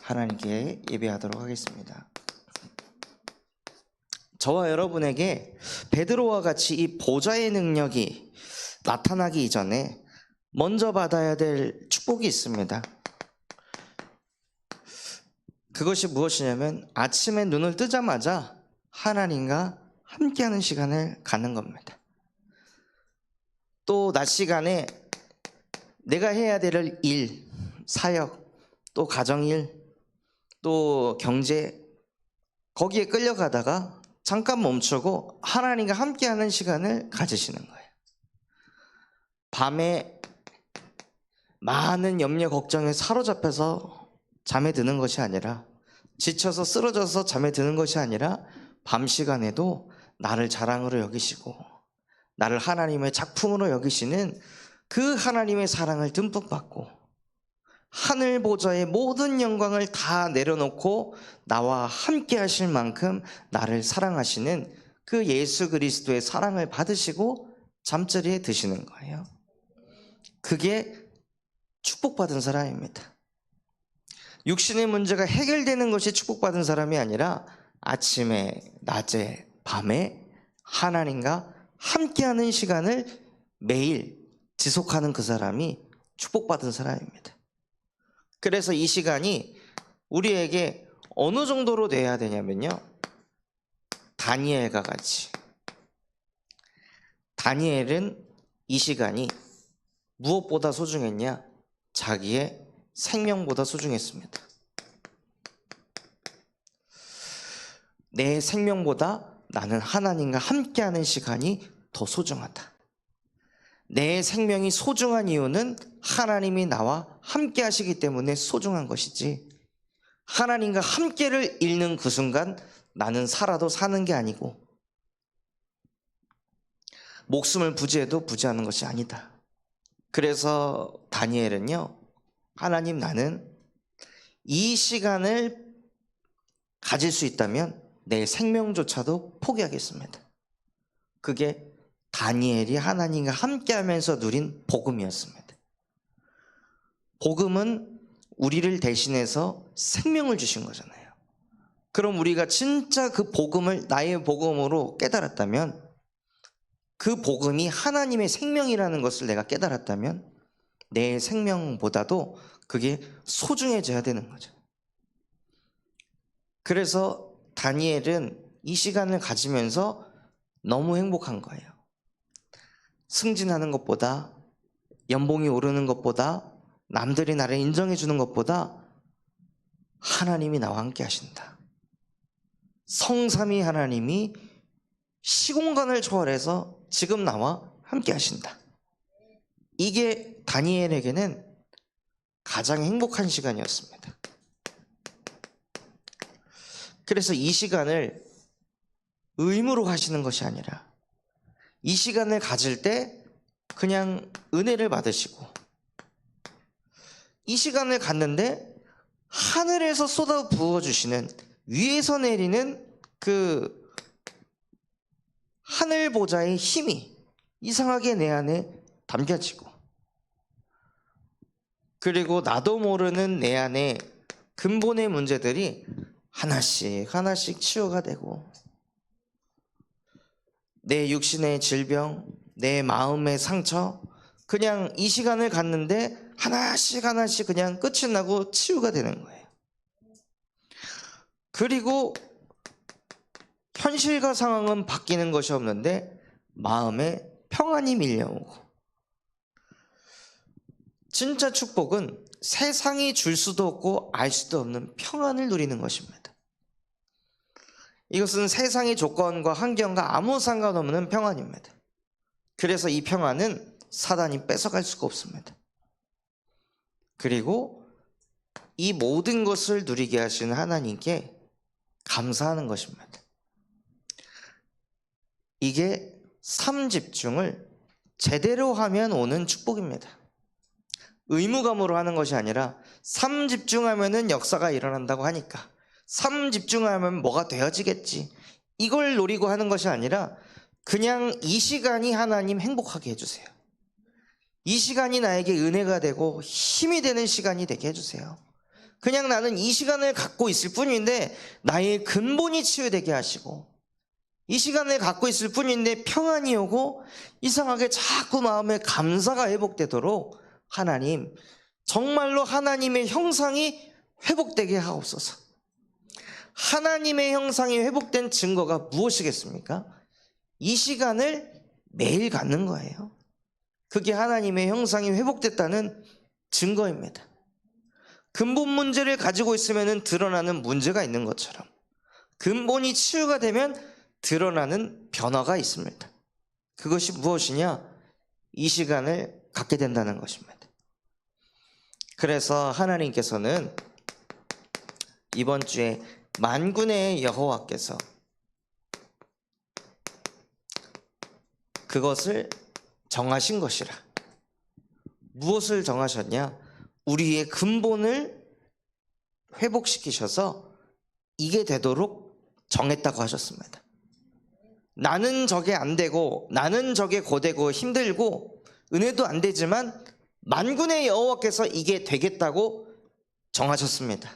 하나님께 예배하도록 하겠습니다. 저와 여러분에게 베드로와 같이 이 보좌의 능력이 나타나기 이전에 먼저 받아야 될 축복이 있습니다. 그것이 무엇이냐면 아침에 눈을 뜨자마자 하나님과 함께하는 시간을 갖는 겁니다. 또 낮 시간에 내가 해야 될 일, 사역, 또 가정일, 또 경제, 거기에 끌려가다가 잠깐 멈추고 하나님과 함께하는 시간을 가지시는 거예요. 밤에 많은 염려 걱정에 사로잡혀서 잠에 드는 것이 아니라, 지쳐서 쓰러져서 잠에 드는 것이 아니라 밤 시간에도 나를 자랑으로 여기시고 나를 하나님의 작품으로 여기시는 그 하나님의 사랑을 듬뿍 받고 하늘 보좌의 모든 영광을 다 내려놓고 나와 함께 하실 만큼 나를 사랑하시는 그 예수 그리스도의 사랑을 받으시고 잠자리에 드시는 거예요. 그게 축복받은 사람입니다. 육신의 문제가 해결되는 것이 축복받은 사람이 아니라 아침에, 낮에, 밤에 하나님과 함께하는 시간을 매일 지속하는 그 사람이 축복받은 사람입니다. 그래서 이 시간이 우리에게 어느 정도로 돼야 되냐면요, 다니엘과 같이. 다니엘은 이 시간이 무엇보다 소중했냐? 자기의 생명보다 소중했습니다. 내 생명보다 나는 하나님과 함께하는 시간이 더 소중하다. 내 생명이 소중한 이유는 하나님이 나와 함께 하시기 때문에 소중한 것이지, 하나님과 함께를 잃는 그 순간 나는 살아도 사는 게 아니고 목숨을 부지해도 부지하는 것이 아니다. 그래서 다니엘은요, 하나님, 나는 이 시간을 가질 수 있다면 내 생명조차도 포기하겠습니다. 그게 다니엘이 하나님과 함께하면서 누린 복음이었습니다. 복음은 우리를 대신해서 생명을 주신 거잖아요. 그럼 우리가 진짜 그 복음을 나의 복음으로 깨달았다면, 그 복음이 하나님의 생명이라는 것을 내가 깨달았다면 내 생명보다도 그게 소중해져야 되는 거죠. 그래서 다니엘은 이 시간을 가지면서 너무 행복한 거예요. 승진하는 것보다, 연봉이 오르는 것보다, 남들이 나를 인정해 주는 것보다 하나님이 나와 함께 하신다. 성삼위 하나님이 시공간을 초월해서 지금 나와 함께 하신다. 이게 다니엘에게는 가장 행복한 시간이었습니다. 그래서 이 시간을 의무로 가시는 것이 아니라 이 시간을 가질 때 그냥 은혜를 받으시고, 이 시간을 갖는데 하늘에서 쏟아 부어주시는, 위에서 내리는 그 하늘 보좌의 힘이 이상하게 내 안에 담겨지고, 그리고 나도 모르는 내 안에 근본의 문제들이 하나씩 하나씩 치유가 되고, 내 육신의 질병, 내 마음의 상처, 그냥 이 시간을 갖는데 하나씩 하나씩 그냥 끝이 나고 치유가 되는 거예요. 그리고 현실과 상황은 바뀌는 것이 없는데 마음에 평안이 밀려오고, 진짜 축복은 세상이 줄 수도 없고 알 수도 없는 평안을 누리는 것입니다. 이것은 세상의 조건과 환경과 아무 상관없는 평안입니다. 그래서 이 평안은 사단이 뺏어갈 수가 없습니다. 그리고 이 모든 것을 누리게 하시는 하나님께 감사하는 것입니다. 이게 삶 집중을 제대로 하면 오는 축복입니다. 의무감으로 하는 것이 아니라 삶 집중하면은 역사가 일어난다고 하니까 삶 집중하면 뭐가 되어지겠지, 이걸 노리고 하는 것이 아니라 그냥 이 시간이 하나님 행복하게 해주세요. 이 시간이 나에게 은혜가 되고 힘이 되는 시간이 되게 해주세요. 그냥 나는 이 시간을 갖고 있을 뿐인데 나의 근본이 치유되게 하시고, 이 시간을 갖고 있을 뿐인데 평안이 오고 이상하게 자꾸 마음에 감사가 회복되도록 하나님, 정말로 하나님의 형상이 회복되게 하옵소서. 하나님의 형상이 회복된 증거가 무엇이겠습니까? 이 시간을 매일 갖는 거예요. 그게 하나님의 형상이 회복됐다는 증거입니다. 근본 문제를 가지고 있으면 드러나는 문제가 있는 것처럼 근본이 치유가 되면 드러나는 변화가 있습니다. 그것이 무엇이냐? 이 시간을 갖게 된다는 것입니다. 그래서 하나님께서는 이번 주에 만군의 여호와께서 그것을 정하신 것이라. 무엇을 정하셨냐? 우리의 근본을 회복시키셔서 이게 되도록 정했다고 하셨습니다. 나는 저게 안 되고, 나는 저게 고되고 힘들고 은혜도 안 되지만 만군의 여호와께서 이게 되겠다고 정하셨습니다.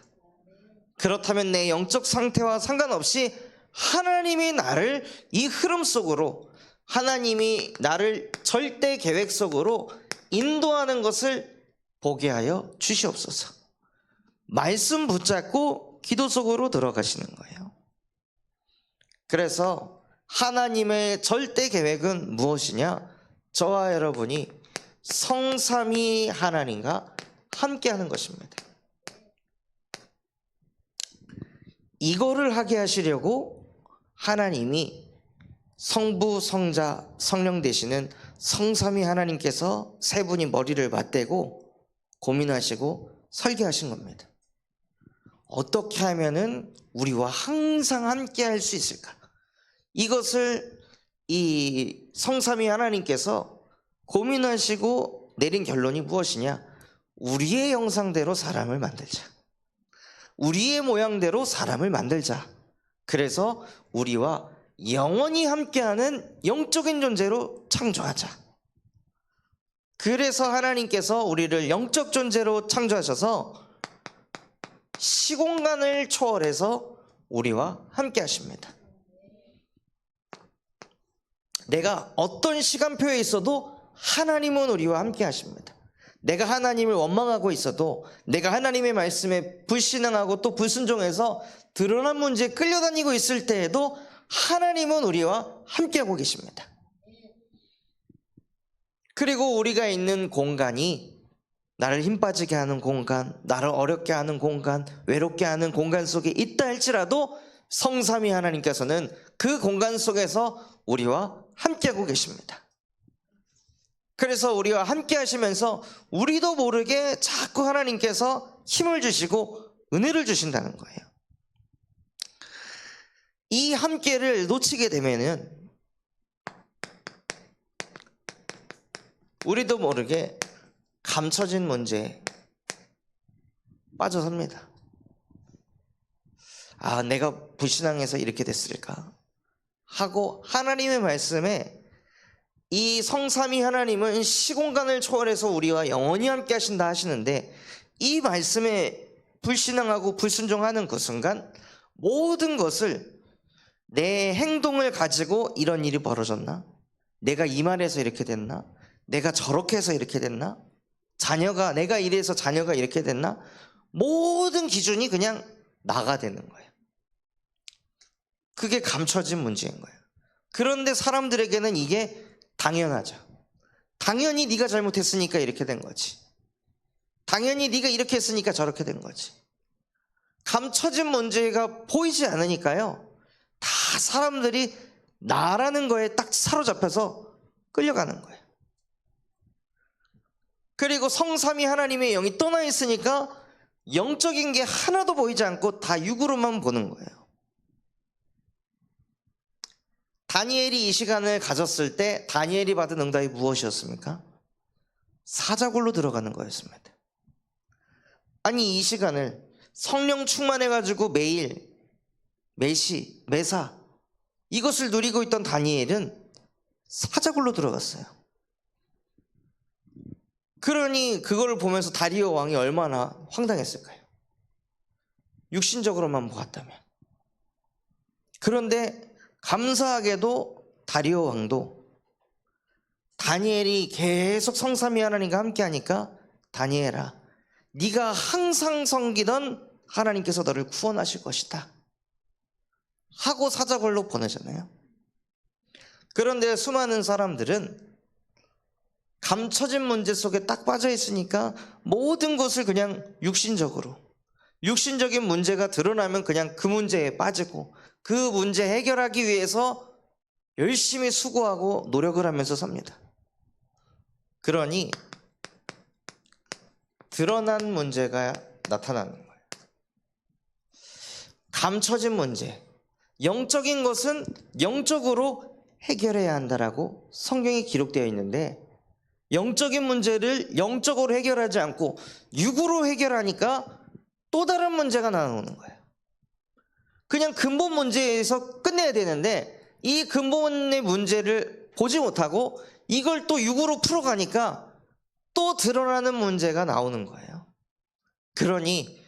그렇다면 내 영적 상태와 상관없이 하나님이 나를 이 흐름 속으로, 하나님이 나를 절대 계획 속으로 인도하는 것을 보게 하여 주시옵소서. 말씀 붙잡고 기도 속으로 들어가시는 거예요. 그래서 하나님의 절대 계획은 무엇이냐? 저와 여러분이 성삼위 하나님과 함께하는 것입니다. 이거를 하게 하시려고 하나님이 성부, 성자, 성령 되시는 성삼위 하나님께서 세 분이 머리를 맞대고 고민하시고 설계하신 겁니다. 어떻게 하면은 우리와 항상 함께 할 수 있을까? 이것을 이 성삼위 하나님께서 고민하시고 내린 결론이 무엇이냐? 우리의 형상대로 사람을 만들자. 우리의 모양대로 사람을 만들자. 그래서 우리와 영원히 함께하는 영적인 존재로 창조하자. 그래서 하나님께서 우리를 영적 존재로 창조하셔서 시공간을 초월해서 우리와 함께 하십니다. 내가 어떤 시간표에 있어도 하나님은 우리와 함께 하십니다. 내가 하나님을 원망하고 있어도, 내가 하나님의 말씀에 불신앙하고 또 불순종해서 드러난 문제에 끌려다니고 있을 때에도 하나님은 우리와 함께하고 계십니다. 그리고 우리가 있는 공간이 나를 힘 빠지게 하는 공간, 나를 어렵게 하는 공간, 외롭게 하는 공간 속에 있다 할지라도 성삼위 하나님께서는 그 공간 속에서 우리와 함께하고 계십니다. 그래서 우리와 함께 하시면서 우리도 모르게 자꾸 하나님께서 힘을 주시고 은혜를 주신다는 거예요. 이 함께를 놓치게 되면은 우리도 모르게 감춰진 문제에 빠져섭니다. 아, 내가 불신앙해서 이렇게 됐을까? 하고 하나님의 말씀에 이 성삼위 하나님은 시공간을 초월해서 우리와 영원히 함께 하신다 하시는데, 이 말씀에 불신앙하고 불순종하는 그 순간 모든 것을 내 행동을 가지고 이런 일이 벌어졌나? 내가 이 말해서 이렇게 됐나? 내가 저렇게 해서 이렇게 됐나? 자녀가, 내가 이래서 자녀가 이렇게 됐나? 모든 기준이 그냥 나가 되는 거예요. 그게 감춰진 문제인 거예요. 그런데 사람들에게는 이게 당연하죠. 당연히 네가 잘못했으니까 이렇게 된 거지. 당연히 네가 이렇게 했으니까 저렇게 된 거지. 감춰진 문제가 보이지 않으니까요, 다 사람들이 나라는 거에 딱 사로잡혀서 끌려가는 거예요. 그리고 성삼위 하나님의 영이 떠나 있으니까 영적인 게 하나도 보이지 않고 다 육으로만 보는 거예요. 다니엘이 이 시간을 가졌을 때 다니엘이 받은 응답이 무엇이었습니까? 사자굴로 들어가는 거였습니다. 아니, 이 시간을 성령 충만해가지고 매일 매시 매사 이것을 누리고 있던 다니엘은 사자굴로 들어갔어요. 그러니 그걸 보면서 다리오 왕이 얼마나 황당했을까요? 육신적으로만 보았다면. 그런데 감사하게도 다리오 왕도 다니엘이 계속 성삼위 하나님과 함께 하니까 다니엘아, 네가 항상 섬기던 하나님께서 너를 구원하실 것이다 하고 사자굴로 보내잖아요. 그런데 수많은 사람들은 감춰진 문제 속에 딱 빠져 있으니까 모든 것을 그냥 육신적인 문제가 드러나면 그냥 그 문제에 빠지고 그 문제 해결하기 위해서 열심히 수고하고 노력을 하면서 삽니다. 그러니 드러난 문제가 나타나는 거예요. 감춰진 문제, 영적인 것은 영적으로 해결해야 한다라고 성경에 기록되어 있는데, 영적인 문제를 영적으로 해결하지 않고 육으로 해결하니까 또 다른 문제가 나오는 거예요. 그냥 근본 문제에서 끝내야 되는데 이 근본의 문제를 보지 못하고 이걸 또 육으로 풀어가니까 또 드러나는 문제가 나오는 거예요. 그러니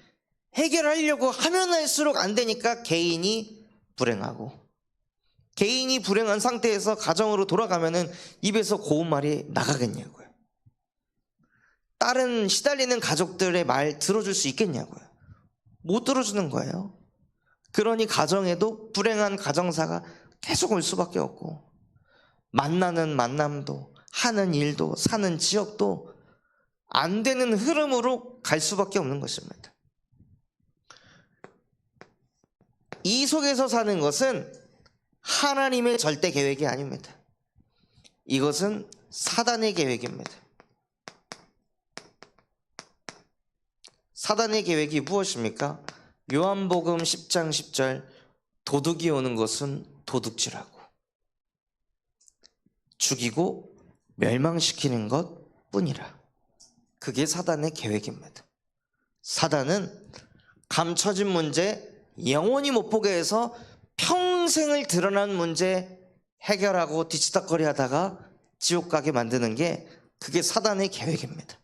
해결하려고 하면 할수록 안 되니까 개인이 불행하고, 개인이 불행한 상태에서 가정으로 돌아가면은 입에서 고운 말이 나가겠냐고요. 다른 시달리는 가족들의 말 들어줄 수 있겠냐고요. 못 들어주는 거예요. 그러니 가정에도 불행한 가정사가 계속 올 수밖에 없고, 만나는 만남도, 하는 일도, 사는 지역도 안 되는 흐름으로 갈 수밖에 없는 것입니다. 이 속에서 사는 것은 하나님의 절대 계획이 아닙니다. 이것은 사단의 계획입니다. 사단의 계획이 무엇입니까? 요한복음 10장 10절, 도둑이 오는 것은 도둑질하고 죽이고 멸망시키는 것 뿐이라. 그게 사단의 계획입니다. 사단은 감춰진 문제, 영원히 못 보게 해서 평생을 드러난 문제 해결하고 뒤치다거리 하다가 지옥 가게 만드는 게, 그게 사단의 계획입니다.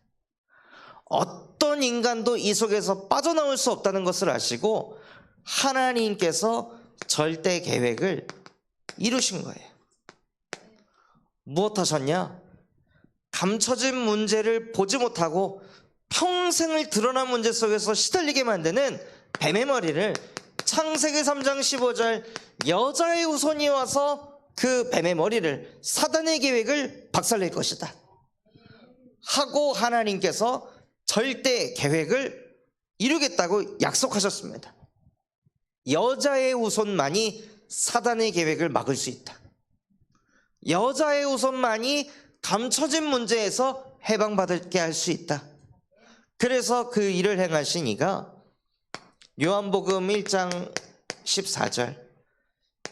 어떤 인간도 이 속에서 빠져나올 수 없다는 것을 아시고 하나님께서 절대 계획을 이루신 거예요. 무엇 하셨냐? 감춰진 문제를 보지 못하고 평생을 드러난 문제 속에서 시달리게 만드는 뱀의 머리를 창세기 3장 15절, 여자의 후손이 와서 그 뱀의 머리를, 사단의 계획을 박살낼 것이다 하고 하나님께서 절대 계획을 이루겠다고 약속하셨습니다. 여자의 후손만이 사단의 계획을 막을 수 있다. 여자의 후손만이 감춰진 문제에서 해방받게 할 수 있다. 그래서 그 일을 행하신 이가 요한복음 1장 14절,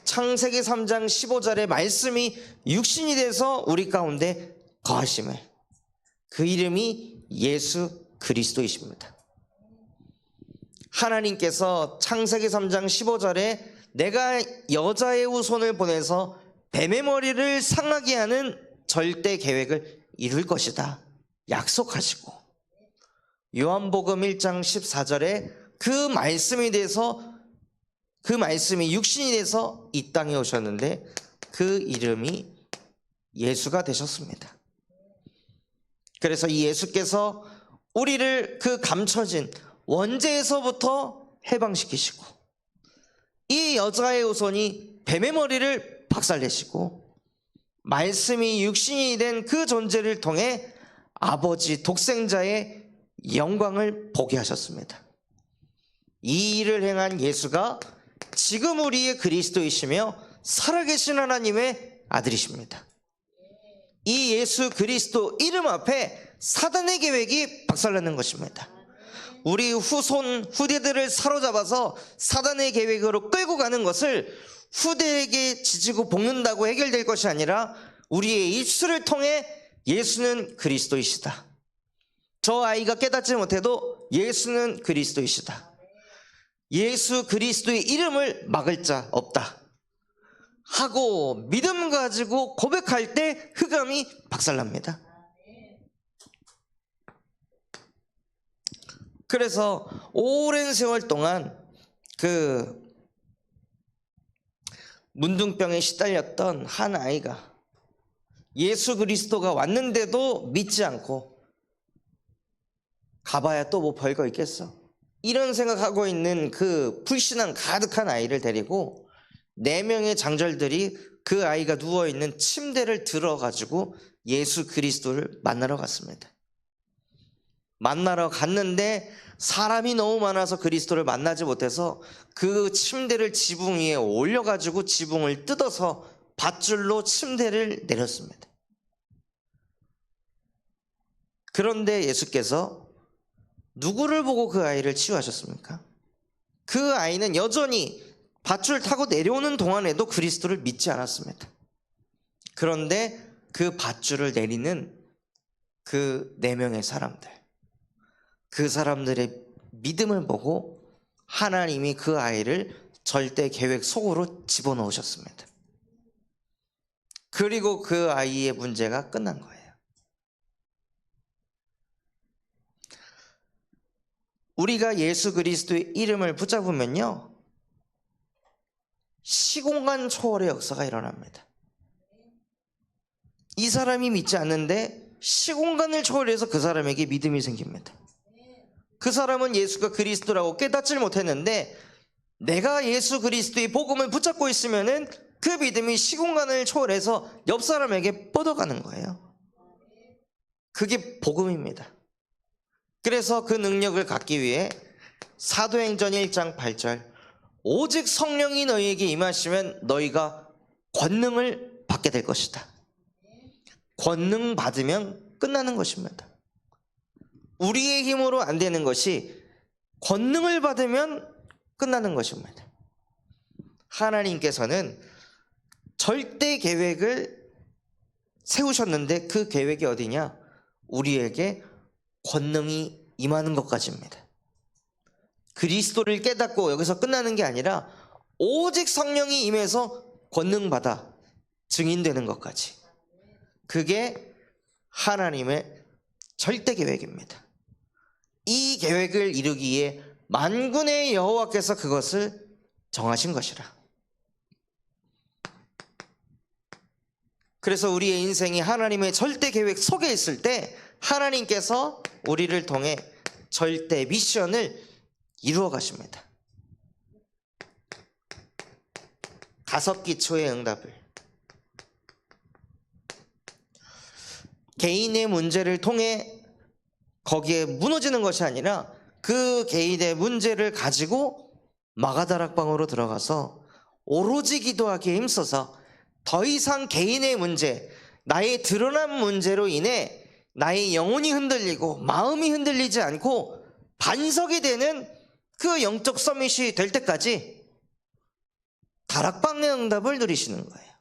창세기 3장 15절의 말씀이 육신이 돼서 우리 가운데 거하심을, 그 이름이 예수 그리스도이십니다. 하나님께서 창세기 3장 15절에 내가 여자의 후손을 보내서 뱀의 머리를 상하게 하는 절대 계획을 이룰 것이다 약속하시고, 요한복음 1장 14절에 그 말씀이 돼서, 그 말씀이 육신이 돼서 이 땅에 오셨는데 그 이름이 예수가 되셨습니다. 그래서 이 예수께서 우리를 그 감춰진 원죄에서부터 해방시키시고, 이 여자의 후손이 뱀의 머리를 박살내시고, 말씀이 육신이 된 그 존재를 통해 아버지 독생자의 영광을 보게 하셨습니다. 이 일을 행한 예수가 지금 우리의 그리스도이시며 살아계신 하나님의 아들이십니다. 이 예수 그리스도 이름 앞에 사단의 계획이 박살나는 것입니다. 우리 후대들을 사로잡아서 사단의 계획으로 끌고 가는 것을 후대에게 지지고 볶는다고 해결될 것이 아니라 우리의 입술을 통해 예수는 그리스도이시다, 저 아이가 깨닫지 못해도 예수는 그리스도이시다, 예수 그리스도의 이름을 막을 자 없다 하고 믿음 가지고 고백할 때 흑암이 박살납니다. 그래서 오랜 세월 동안 그 문둥병에 시달렸던 한 아이가 예수 그리스도가 왔는데도 믿지 않고 가봐야 또 뭐 별거 있겠어, 이런 생각하고 있는 그 불신앙 가득한 아이를 데리고 4명의 장절들이 그 아이가 누워있는 침대를 들어가지고 예수 그리스도를 만나러 갔습니다. 만나러 갔는데 사람이 너무 많아서 그리스도를 만나지 못해서 그 침대를 지붕 위에 올려가지고 지붕을 뜯어서 밧줄로 침대를 내렸습니다. 그런데 예수께서 누구를 보고 그 아이를 치유하셨습니까? 그 아이는 여전히 밧줄 타고 내려오는 동안에도 그리스도를 믿지 않았습니다. 그런데 그 밧줄을 내리는 그 4명의 사람들, 그 사람들의 믿음을 보고 하나님이 그 아이를 절대 계획 속으로 집어넣으셨습니다. 그리고 그 아이의 문제가 끝난 거예요. 우리가 예수 그리스도의 이름을 붙잡으면요, 시공간 초월의 역사가 일어납니다. 이 사람이 믿지 않는데 시공간을 초월해서 그 사람에게 믿음이 생깁니다. 그 사람은 예수가 그리스도라고 깨닫질 못했는데 내가 예수 그리스도의 복음을 붙잡고 있으면은 그 믿음이 시공간을 초월해서 옆 사람에게 뻗어가는 거예요. 그게 복음입니다. 그래서 그 능력을 갖기 위해 사도행전 1장 8절, 오직 성령이 너희에게 임하시면 너희가 권능을 받게 될 것이다. 권능 받으면 끝나는 것입니다. 우리의 힘으로 안 되는 것이 권능을 받으면 끝나는 것입니다. 하나님께서는 절대 계획을 세우셨는데 그 계획이 어디냐? 우리에게 권능이 임하는 것까지입니다. 그리스도를 깨닫고 여기서 끝나는 게 아니라 오직 성령이 임해서 권능받아 증인되는 것까지. 그게 하나님의 절대 계획입니다. 이 계획을 이루기에 만군의 여호와께서 그것을 정하신 것이라. 그래서 우리의 인생이 하나님의 절대 계획 속에 있을 때 하나님께서 우리를 통해 절대 미션을 이루어 가십니다. 5기초의 응답을, 개인의 문제를 통해 거기에 무너지는 것이 아니라 그 개인의 문제를 가지고 마가다락방으로 들어가서 오로지 기도하기에 힘써서 더 이상 개인의 문제, 나의 드러난 문제로 인해 나의 영혼이 흔들리고 마음이 흔들리지 않고 반석이 되는 그 영적 서밋이 될 때까지 다락방의 응답을 누리시는 거예요.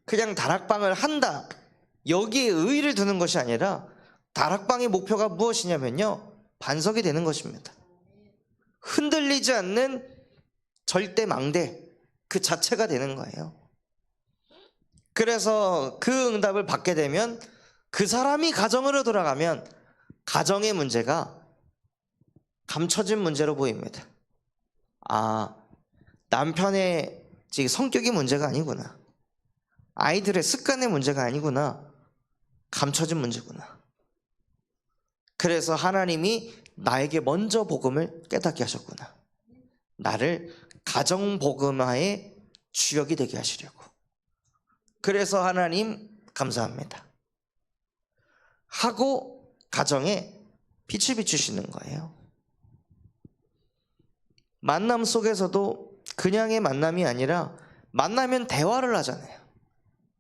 그냥 다락방을 한다, 여기에 의의를 두는 것이 아니라 다락방의 목표가 무엇이냐면요, 반석이 되는 것입니다. 흔들리지 않는 절대 망대 그 자체가 되는 거예요. 그래서 그 응답을 받게 되면 그 사람이 가정으로 돌아가면 가정의 문제가 감춰진 문제로 보입니다. 아, 남편의 성격이 문제가 아니구나, 아이들의 습관의 문제가 아니구나, 감춰진 문제구나. 그래서 하나님이 나에게 먼저 복음을 깨닫게 하셨구나, 나를 가정 복음화의 주역이 되게 하시려고. 그래서 하나님 감사합니다 하고 가정에 빛을 비추시는 거예요. 만남 속에서도 그냥의 만남이 아니라 만나면 대화를 하잖아요.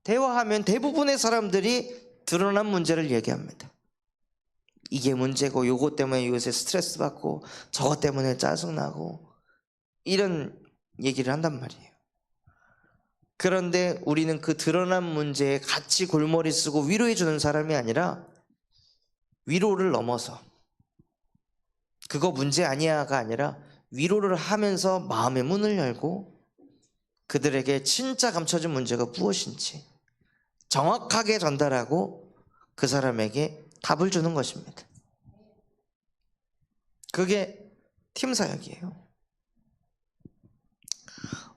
대화하면 대부분의 사람들이 드러난 문제를 얘기합니다. 이게 문제고, 요거 때문에 요새 스트레스 받고, 저것 때문에 짜증나고, 이런 얘기를 한단 말이에요. 그런데 우리는 그 드러난 문제에 같이 골머리 쓰고 위로해 주는 사람이 아니라 위로를 넘어서, 그거 문제 아니야가 아니라 위로를 하면서 마음의 문을 열고 그들에게 진짜 감춰진 문제가 무엇인지 정확하게 전달하고 그 사람에게 답을 주는 것입니다. 그게 팀 사역이에요.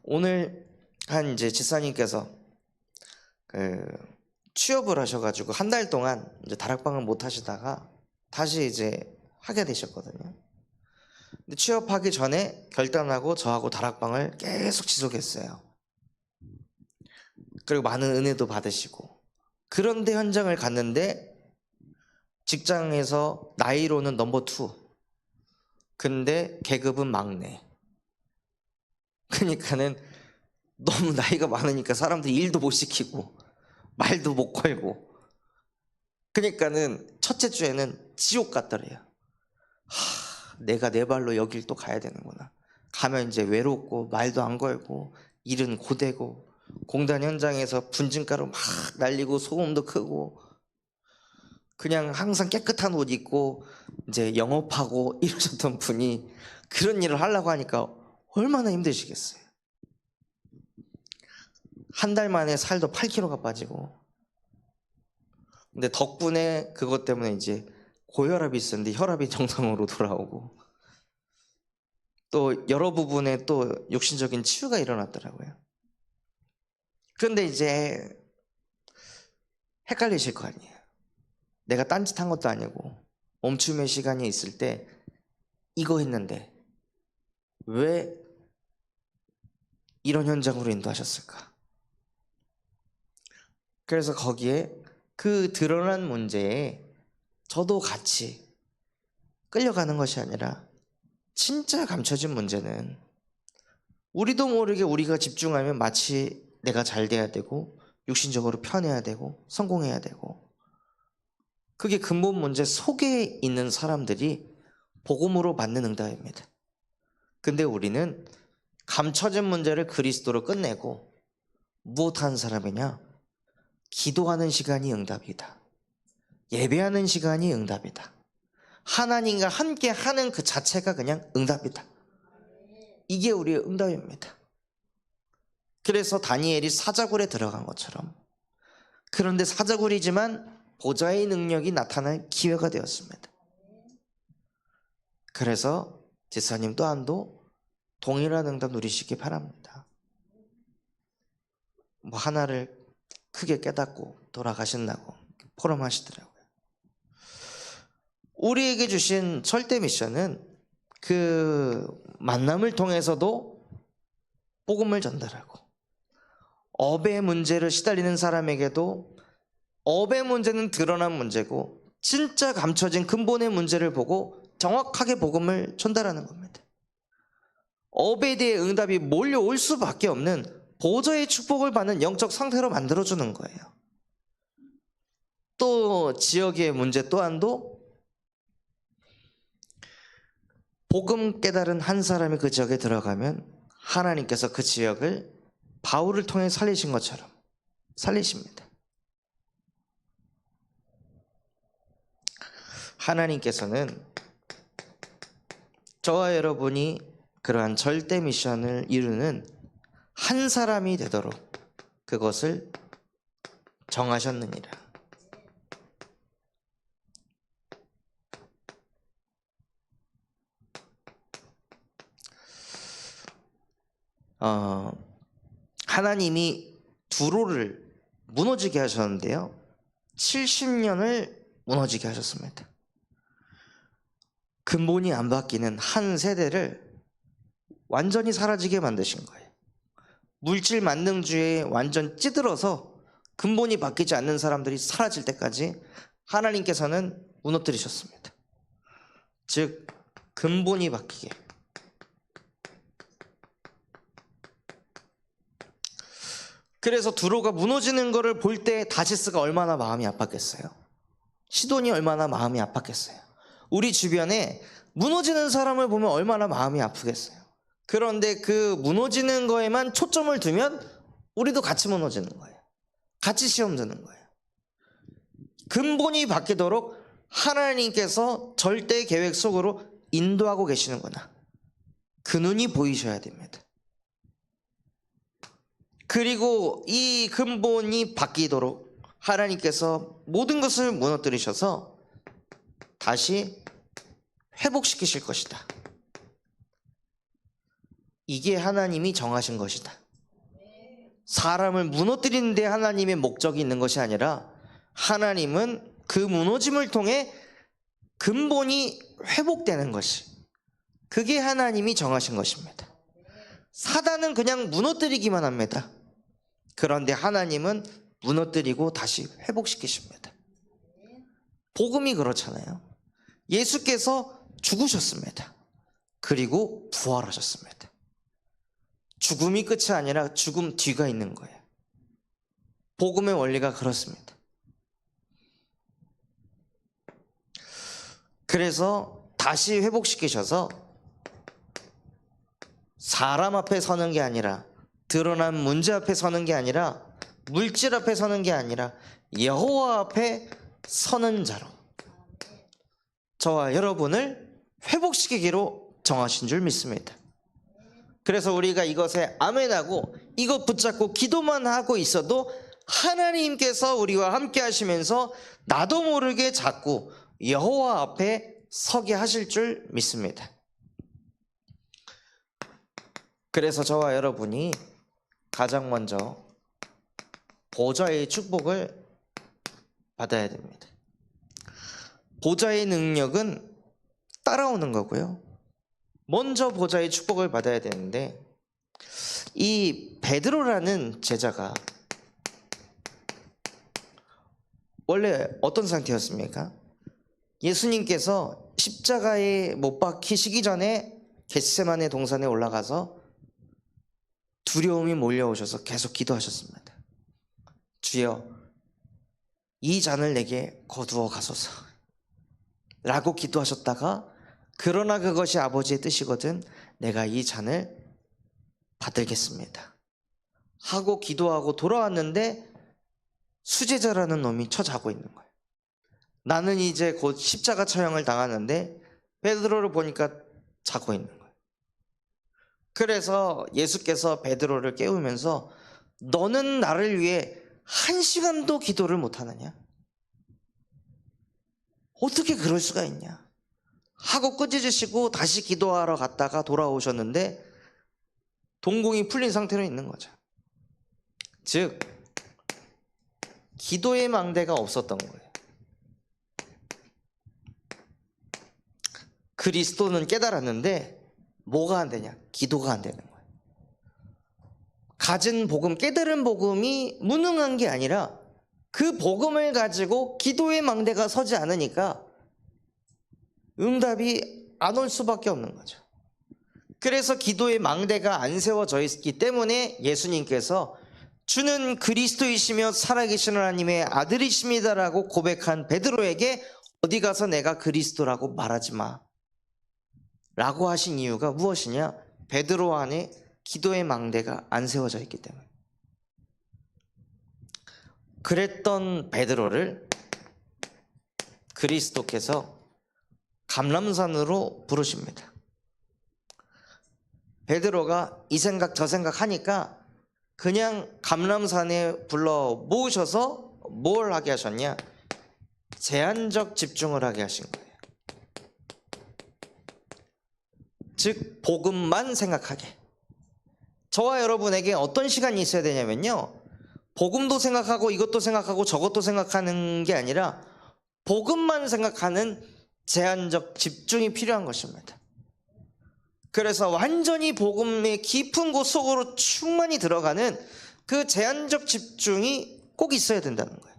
오늘 한 이제 집사님께서 취업을 하셔가지고 한 달 동안 이제 다락방을 못 하시다가 다시 이제 하게 되셨거든요. 근데 취업하기 전에 결단하고 저하고 다락방을 계속 지속했어요. 그리고 많은 은혜도 받으시고. 그런데 현장을 갔는데 직장에서 나이로는 넘버 2. 근데 계급은 막내. 그러니까는 너무 나이가 많으니까 사람들이 일도 못 시키고 말도 못 걸고. 그러니까는 첫째 주에는 지옥 같더래요. 내가 내 발로 여길 또 가야 되는구나. 가면 이제 외롭고 말도 안 걸고 일은 고되고 공단 현장에서 분진가루 막 날리고 소음도 크고 그냥 항상 깨끗한 옷 입고 이제 영업하고 이러셨던 분이 그런 일을 하려고 하니까 얼마나 힘드시겠어요. 한 달 만에 살도 8kg가 빠지고. 근데 덕분에 그것 때문에 이제 고혈압이 있었는데 혈압이 정상으로 돌아오고 또 여러 부분에 또 육신적인 치유가 일어났더라고요. 그런데 이제 헷갈리실 거 아니에요. 내가 딴짓한 것도 아니고 멈춤의 시간이 있을 때 이거 했는데 왜 이런 현장으로 인도하셨을까? 그래서 거기에 그 드러난 문제에 저도 같이 끌려가는 것이 아니라 진짜 감춰진 문제는 우리도 모르게 우리가 집중하면 마치 내가 잘 돼야 되고 육신적으로 편해야 되고 성공해야 되고 그게 근본 문제 속에 있는 사람들이 복음으로 받는 응답입니다. 근데 우리는 감춰진 문제를 그리스도로 끝내고 무엇하는 사람이냐? 기도하는 시간이 응답이다. 예배하는 시간이 응답이다. 하나님과 함께 하는 그 자체가 그냥 응답이다. 이게 우리의 응답입니다. 그래서 다니엘이 사자굴에 들어간 것처럼 그런데 사자굴이지만 보좌의 능력이 나타날 기회가 되었습니다. 그래서 지사님 또한도 동일한 응답 누리시기 바랍니다. 뭐 하나를 크게 깨닫고 돌아가신다고 포럼하시더라고요. 우리에게 주신 절대 미션은 그 만남을 통해서도 복음을 전달하고 업의 문제를 시달리는 사람에게도 업의 문제는 드러난 문제고 진짜 감춰진 근본의 문제를 보고 정확하게 복음을 전달하는 겁니다. 업에 대해 응답이 몰려올 수밖에 없는 보좌의 축복을 받는 영적 상태로 만들어주는 거예요. 또 지역의 문제 또한도 복음 깨달은 한 사람이 그 지역에 들어가면 하나님께서 그 지역을 바울을 통해 살리신 것처럼 살리십니다. 하나님께서는 저와 여러분이 그러한 절대 미션을 이루는 한 사람이 되도록 그것을 정하셨느니라. 하나님이 두로를 무너지게 하셨는데요. 70년을 무너지게 하셨습니다. 근본이 안 바뀌는 한 세대를 완전히 사라지게 만드신 거예요. 물질 만능주의에 완전 찌들어서 근본이 바뀌지 않는 사람들이 사라질 때까지 하나님께서는 무너뜨리셨습니다. 즉 근본이 바뀌게. 그래서 두로가 무너지는 것을 볼 때 다시스가 얼마나 마음이 아팠겠어요. 시돈이 얼마나 마음이 아팠겠어요. 우리 주변에 무너지는 사람을 보면 얼마나 마음이 아프겠어요. 그런데 그 무너지는 거에만 초점을 두면 우리도 같이 무너지는 거예요. 같이 시험 드는 거예요. 근본이 바뀌도록 하나님께서 절대 계획 속으로 인도하고 계시는구나. 그 눈이 보이셔야 됩니다. 그리고 이 근본이 바뀌도록 하나님께서 모든 것을 무너뜨리셔서 다시 회복시키실 것이다. 이게 하나님이 정하신 것이다. 사람을 무너뜨리는 데 하나님의 목적이 있는 것이 아니라 하나님은 그 무너짐을 통해 근본이 회복되는 것이, 그게 하나님이 정하신 것입니다. 사단은 그냥 무너뜨리기만 합니다. 그런데 하나님은 무너뜨리고 다시 회복시키십니다. 복음이 그렇잖아요. 예수께서 죽으셨습니다. 그리고 부활하셨습니다. 죽음이 끝이 아니라 죽음 뒤가 있는 거예요. 복음의 원리가 그렇습니다. 그래서 다시 회복시키셔서 사람 앞에 서는 게 아니라, 드러난 문제 앞에 서는 게 아니라, 물질 앞에 서는 게 아니라 여호와 앞에 서는 자로 저와 여러분을 회복시키기로 정하신 줄 믿습니다. 그래서 우리가 이것에 아멘하고 이것 붙잡고 기도만 하고 있어도 하나님께서 우리와 함께 하시면서 나도 모르게 자꾸 여호와 앞에 서게 하실 줄 믿습니다. 그래서 저와 여러분이 가장 먼저 보좌의 축복을 받아야 됩니다. 보좌의 능력은 따라오는 거고요. 먼저 보좌의 축복을 받아야 되는데, 이 베드로라는 제자가 원래 어떤 상태였습니까? 예수님께서 십자가에 못 박히시기 전에 겟세마네 동산에 올라가서 두려움이 몰려오셔서 계속 기도하셨습니다. 주여, 이 잔을 내게 거두어 가소서 라고 기도하셨다가, 그러나 그것이 아버지의 뜻이거든 내가 이 잔을 받들겠습니다 하고 기도하고 돌아왔는데 수제자라는 놈이 쳐자고 있는 거예요. 나는 이제 곧 십자가 처형을 당하는데 베드로를 보니까 자고 있는 거예요. 그래서 예수께서 베드로를 깨우면서 너는 나를 위해 1시간도 기도를 못하느냐? 어떻게 그럴 수가 있냐? 하고 끄집으시고 다시 기도하러 갔다가 돌아오셨는데 동공이 풀린 상태로 있는 거죠. 즉 기도의 망대가 없었던 거예요. 그리스도는 깨달았는데 뭐가 안 되냐? 기도가 안 되는 거예요. 가진 복음, 깨달은 복음이 무능한 게 아니라 그 복음을 가지고 기도의 망대가 서지 않으니까 응답이 안 올 수밖에 없는 거죠. 그래서 기도의 망대가 안 세워져 있기 때문에 예수님께서 주는 그리스도이시며 살아계신 하나님의 아들이십니다라고 고백한 베드로에게 어디 가서 내가 그리스도라고 말하지 마 라고 하신 이유가 무엇이냐? 베드로 안에 기도의 망대가 안 세워져 있기 때문에. 그랬던 베드로를 그리스도께서 감람산으로 부르십니다. 베드로가 이 생각 저 생각 하니까 그냥 감람산에 불러 모으셔서 뭘 하게 하셨냐? 제한적 집중을 하게 하신 거예요. 즉 복음만 생각하게. 저와 여러분에게 어떤 시간이 있어야 되냐면요, 복음도 생각하고 이것도 생각하고 저것도 생각하는 게 아니라 복음만 생각하는 제한적 집중이 필요한 것입니다. 그래서 완전히 복음의 깊은 곳 속으로 충만히 들어가는 그 제한적 집중이 꼭 있어야 된다는 거예요.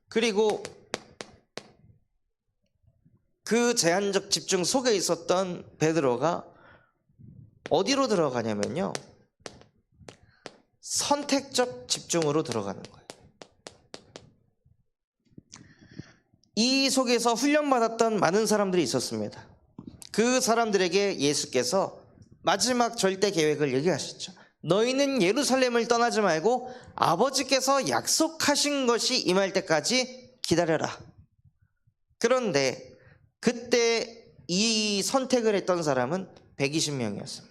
그리고 그 제한적 집중 속에 있었던 베드로가 어디로 들어가냐면요, 선택적 집중으로 들어가는 거예요. 이 속에서 훈련받았던 많은 사람들이 있었습니다. 그 사람들에게 예수께서 마지막 절대 계획을 얘기하셨죠. 너희는 예루살렘을 떠나지 말고 아버지께서 약속하신 것이 임할 때까지 기다려라. 그런데 그때 이 선택을 했던 사람은 120명이었습니다.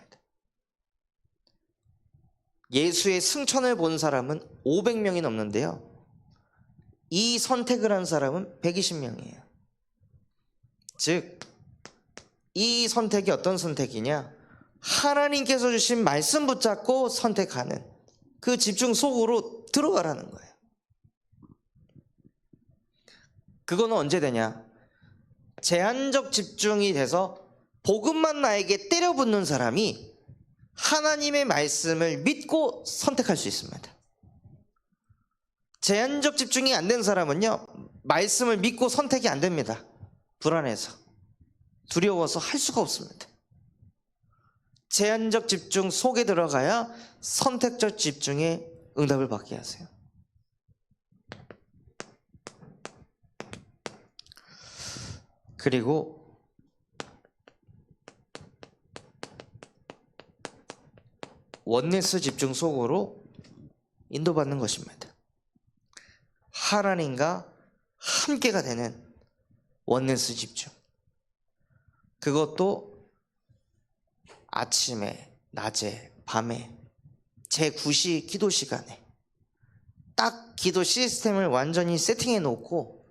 예수의 승천을 본 사람은 500명이 넘는데요, 이 선택을 한 사람은 120명이에요. 즉 이 선택이 어떤 선택이냐? 하나님께서 주신 말씀 붙잡고 선택하는 그 집중 속으로 들어가라는 거예요. 그거는 언제 되냐? 제한적 집중이 돼서 복음만 나에게 때려붙는 사람이 하나님의 말씀을 믿고 선택할 수 있습니다. 제한적 집중이 안 된 사람은요, 말씀을 믿고 선택이 안 됩니다. 불안해서, 두려워서 할 수가 없습니다. 제한적 집중 속에 들어가야 선택적 집중에 응답을 받게 하세요. 그리고 원네스 집중 속으로 인도받는 것입니다. 하나님과 함께가 되는 원네스 집중. 그것도 아침에, 낮에, 밤에, 제9시 기도 시간에 딱 기도 시스템을 완전히 세팅해 놓고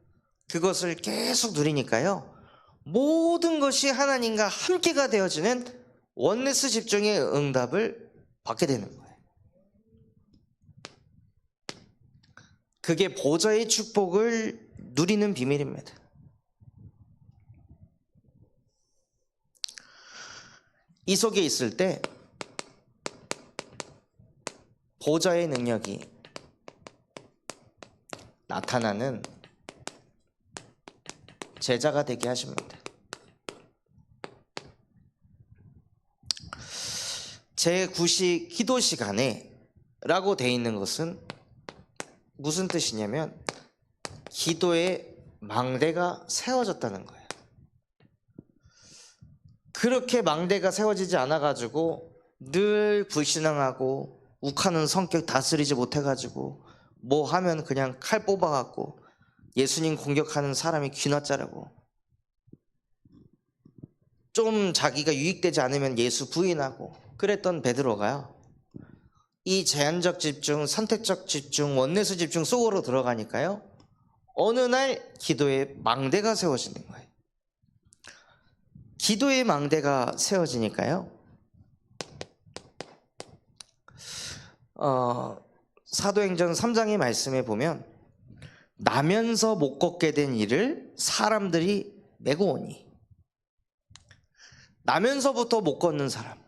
그것을 계속 누리니까요, 모든 것이 하나님과 함께가 되어지는 원네스 집중의 응답을 받게 되는 거예요. 그게 보좌의 축복을 누리는 비밀입니다. 이 속에 있을 때 보좌의 능력이 나타나는 제자가 되게 하십니다. 제9시 기도 시간에 라고 되어 있는 것은 무슨 뜻이냐면 기도의 망대가 세워졌다는 거예요. 그렇게 망대가 세워지지 않아 가지고 늘 불신앙하고 욱하는 성격 다스리지 못해 가지고 뭐 하면 그냥 칼 뽑아 갖고 예수님 공격하는 사람이 귀나 자르고, 좀 자기가 유익되지 않으면 예수 부인하고 그랬던 베드로가요, 이 제한적 집중, 선택적 집중, 원네스 집중 속으로 들어가니까요, 어느 날 기도의 망대가 세워지는 거예요. 기도의 망대가 세워지니까요, 사도행전 3장의 말씀에 보면 나면서 못 걷게 된 일을 사람들이 메고 오니, 나면서부터 못 걷는 사람,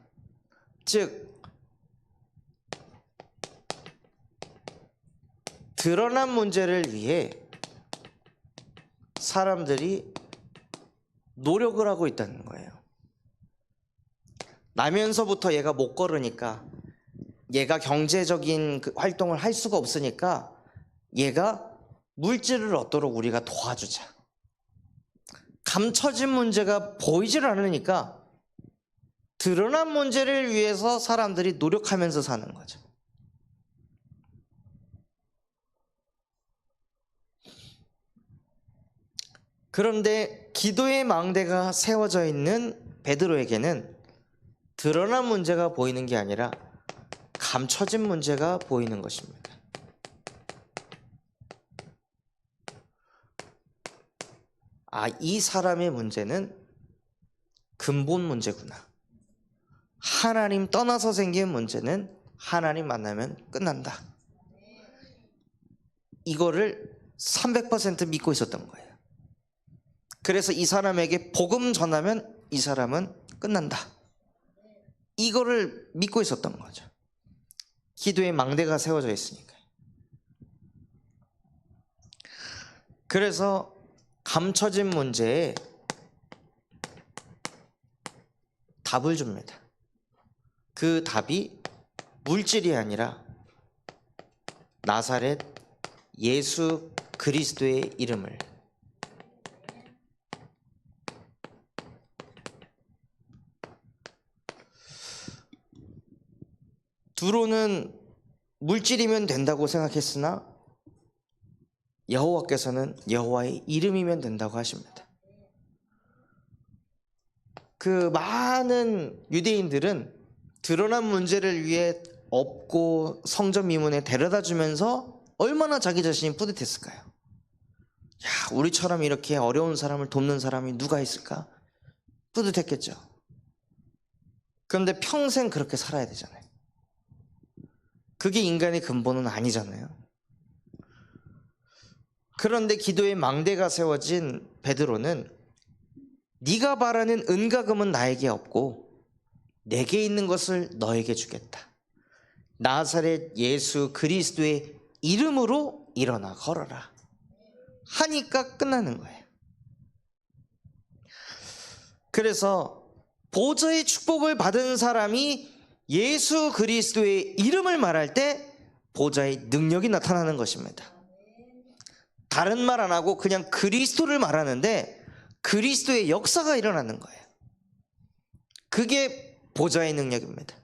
즉 드러난 문제를 위해 사람들이 노력을 하고 있다는 거예요. 나면서부터 얘가 못 걸으니까, 얘가 경제적인 활동을 할 수가 없으니까 얘가 물질을 얻도록 우리가 도와주자. 감춰진 문제가 보이질 않으니까 드러난 문제를 위해서 사람들이 노력하면서 사는 거죠. 그런데 기도의 망대가 세워져 있는 베드로에게는 드러난 문제가 보이는 게 아니라 감춰진 문제가 보이는 것입니다. 이 사람의 문제는 근본 문제구나. 하나님 떠나서 생긴 문제는 하나님 만나면 끝난다. 이거를 300% 믿고 있었던 거예요. 그래서 이 사람에게 복음 전하면 이 사람은 끝난다. 이거를 믿고 있었던 거죠. 기도의 망대가 세워져 있으니까. 그래서 감춰진 문제에 답을 줍니다. 그 답이 물질이 아니라 나사렛 예수 그리스도의 이름을, 두로는 물질이면 된다고 생각했으나 여호와께서는 여호와의 이름이면 된다고 하십니다. 그 많은 유대인들은 드러난 문제를 위해 업고 성전 미문에 데려다 주면서 얼마나 자기 자신이 뿌듯했을까요? 야, 우리처럼 이렇게 어려운 사람을 돕는 사람이 누가 있을까? 뿌듯했겠죠. 그런데 평생 그렇게 살아야 되잖아요. 그게 인간의 근본은 아니잖아요. 그런데 기도의 망대가 세워진 베드로는 네가 바라는 은과 금은 나에게 없고 내게 있는 것을 너에게 주겠다. 나사렛 예수 그리스도의 이름으로 일어나 걸어라 하니까 끝나는 거예요. 그래서 보좌의 축복을 받은 사람이 예수 그리스도의 이름을 말할 때 보좌의 능력이 나타나는 것입니다. 다른 말 안 하고 그냥 그리스도를 말하는데 그리스도의 역사가 일어나는 거예요. 그게 보좌의 능력입니다.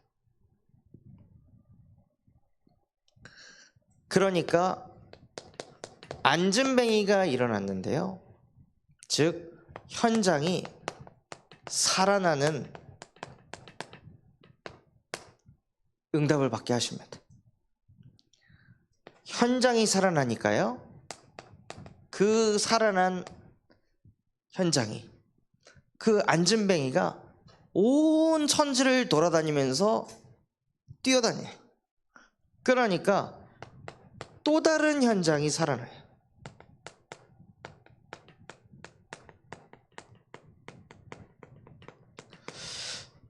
그러니까 안진뱅이가 일어났는데요. 즉 현장이 살아나는 응답을 받게 하십니다. 현장이 살아나니까요. 그 살아난 현장이 그 안진뱅이가 온 천지를 돌아다니면서 뛰어다녀요. 그러니까 또 다른 현장이 살아나요.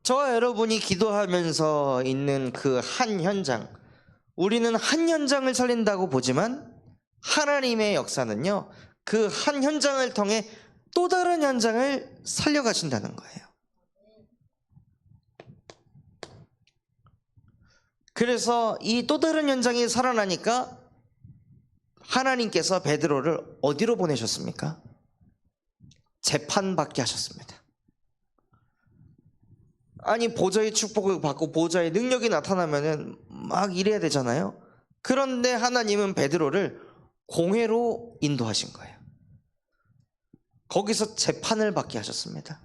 저와 여러분이 기도하면서 있는 그 한 현장, 우리는 한 현장을 살린다고 보지만 하나님의 역사는요, 그 한 현장을 통해 또 다른 현장을 살려가신다는 거예요. 그래서 이 또 다른 현장이 살아나니까 하나님께서 베드로를 어디로 보내셨습니까? 재판받게 하셨습니다. 아니 보좌의 축복을 받고 보좌의 능력이 나타나면은 막 이래야 되잖아요. 그런데 하나님은 베드로를 공회로 인도하신 거예요. 거기서 재판을 받게 하셨습니다.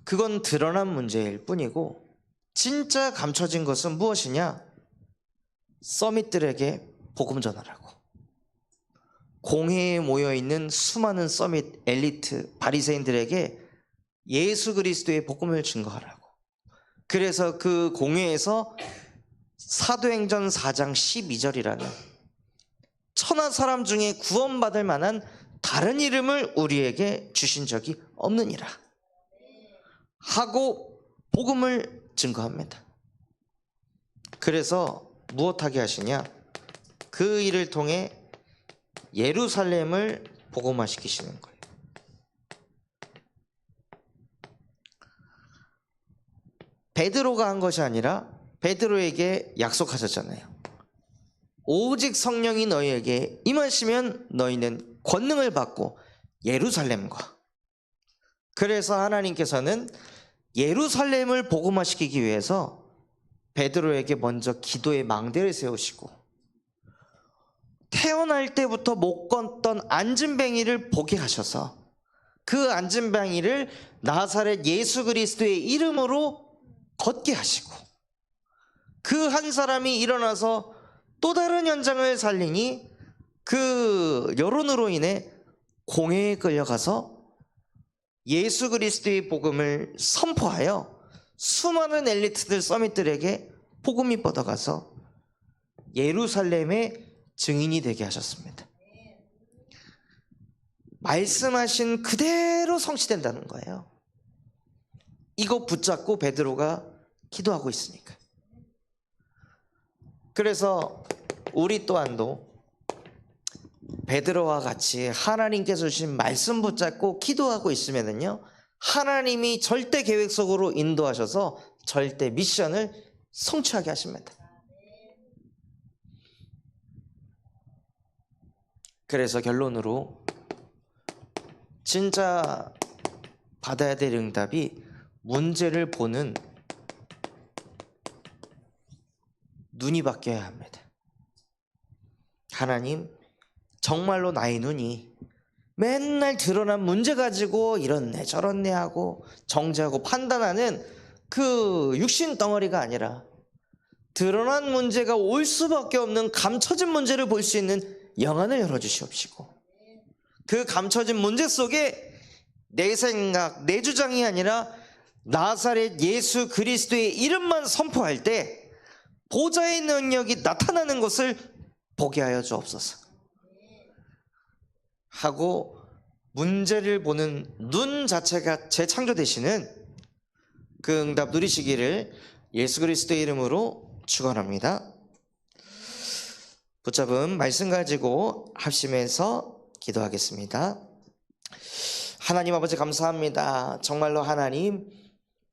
그건 드러난 문제일 뿐이고 진짜 감춰진 것은 무엇이냐? 서밋들에게 복음 전하라고. 공회에 모여있는 수많은 서밋 엘리트 바리새인들에게 예수 그리스도의 복음을 증거하라고. 그래서 그 공회에서 사도행전 4장 12절이라는 천하 사람 중에 구원받을 만한 다른 이름을 우리에게 주신 적이 없느니라 하고 복음을 증거합니다. 그래서 무엇하게 하시냐? 그 일을 통해 예루살렘을 복음화시키시는 거예요. 베드로가 한 것이 아니라 베드로에게 약속하셨잖아요. 오직 성령이 너희에게 임하시면 너희는 권능을 받고 예루살렘과, 그래서 하나님께서는 예루살렘을 복음화시키기 위해서 베드로에게 먼저 기도의 망대를 세우시고 태어날 때부터 못 걷던 안진뱅이를 보게 하셔서 그 안진뱅이를 나사렛 예수 그리스도의 이름으로 걷게 하시고 그 한 사람이 일어나서 또 다른 현장을 살리니 그 여론으로 인해 공회에 끌려가서 예수 그리스도의 복음을 선포하여 수많은 엘리트들 서밋들에게 복음이 뻗어가서 예루살렘의 증인이 되게 하셨습니다. 말씀하신 그대로 성취된다는 거예요. 이거 붙잡고 베드로가 기도하고 있으니까. 그래서 우리 또한도 베드로와 같이 하나님께서 주신 말씀 붙잡고 기도하고 있으면은요, 하나님이 절대 계획 속으로 인도하셔서 절대 미션을 성취하게 하십니다. 그래서 결론으로 진짜 받아야 될 응답이 문제를 보는 눈이 바뀌어야 합니다. 하나님, 정말로 나의 눈이 맨날 드러난 문제 가지고 이렇네 저렇네 하고 정죄하고 판단하는 그 육신 덩어리가 아니라 드러난 문제가 올 수밖에 없는 감춰진 문제를 볼 수 있는 영안을 열어주시옵시고 그 감춰진 문제 속에 내 생각, 내 주장이 아니라 나사렛 예수 그리스도의 이름만 선포할 때 보좌의 능력이 나타나는 것을 보게 하여 주옵소서 하고 문제를 보는 눈 자체가 재창조되시는 그 응답 누리시기를 예수 그리스도의 이름으로 축원합니다. 붙잡은 말씀 가지고 합심해서 기도하겠습니다. 하나님 아버지 감사합니다. 정말로 하나님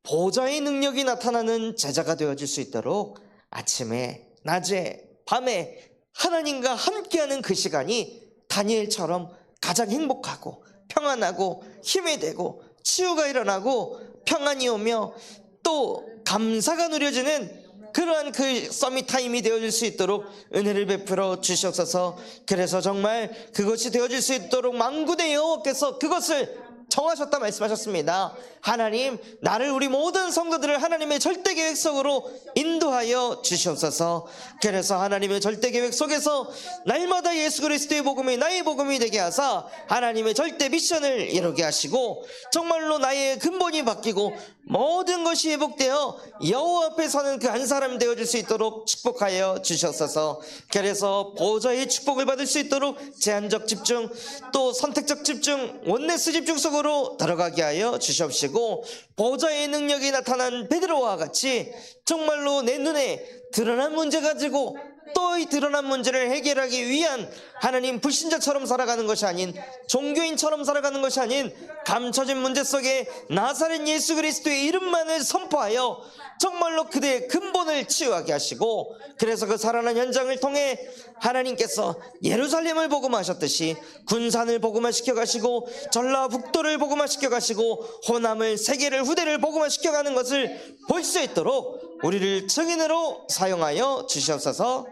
보좌의 능력이 나타나는 제자가 되어질 수 있도록 아침에 낮에 밤에 하나님과 함께하는 그 시간이 다니엘처럼 가장 행복하고 평안하고 힘이 되고 치유가 일어나고 평안이 오며 또 감사가 누려지는 그러한 그 서밋 타임이 되어질 수 있도록 은혜를 베풀어 주시옵소서. 그래서 정말 그것이 되어질 수 있도록 만군의 여호와께서 그것을 정하셨다 말씀하셨습니다. 하나님 나를 우리 모든 성도들을 하나님의 절대 계획 속으로 인도하여 주시옵소서. 그래서 하나님의 절대 계획 속에서 날마다 예수 그리스도의 복음이 나의 복음이 되게 하사 하나님의 절대 미션을 이루게 하시고 정말로 나의 근본이 바뀌고 모든 것이 회복되어 여호와 앞에 서는 그 한 사람 되어질 수 있도록 축복하여 주시옵소서. 그래서 보좌의 축복을 받을 수 있도록 제한적 집중 또 선택적 집중 원네스 집중 속으로 들어가게 하여 주시옵시고 보좌의 능력이 나타난 베드로와 같이 정말로 내 눈에 드러난 문제 가지고 또 이 드러난 문제를 해결하기 위한 하나님 불신자처럼 살아가는 것이 아닌 종교인처럼 살아가는 것이 아닌 감춰진 문제 속에 나사렛 예수 그리스도의 이름만을 선포하여 정말로 그대의 근본을 치유하게 하시고 그래서 그 살아난 현장을 통해 하나님께서 예루살렘을 복음하셨듯이 군산을 복음화시켜 가시고 전라북도를 복음화시켜 가시고 호남을 세계를 후대를 복음화시켜 가는 것을 볼 수 있도록 우리를 증인으로 사용하여 주시옵소서.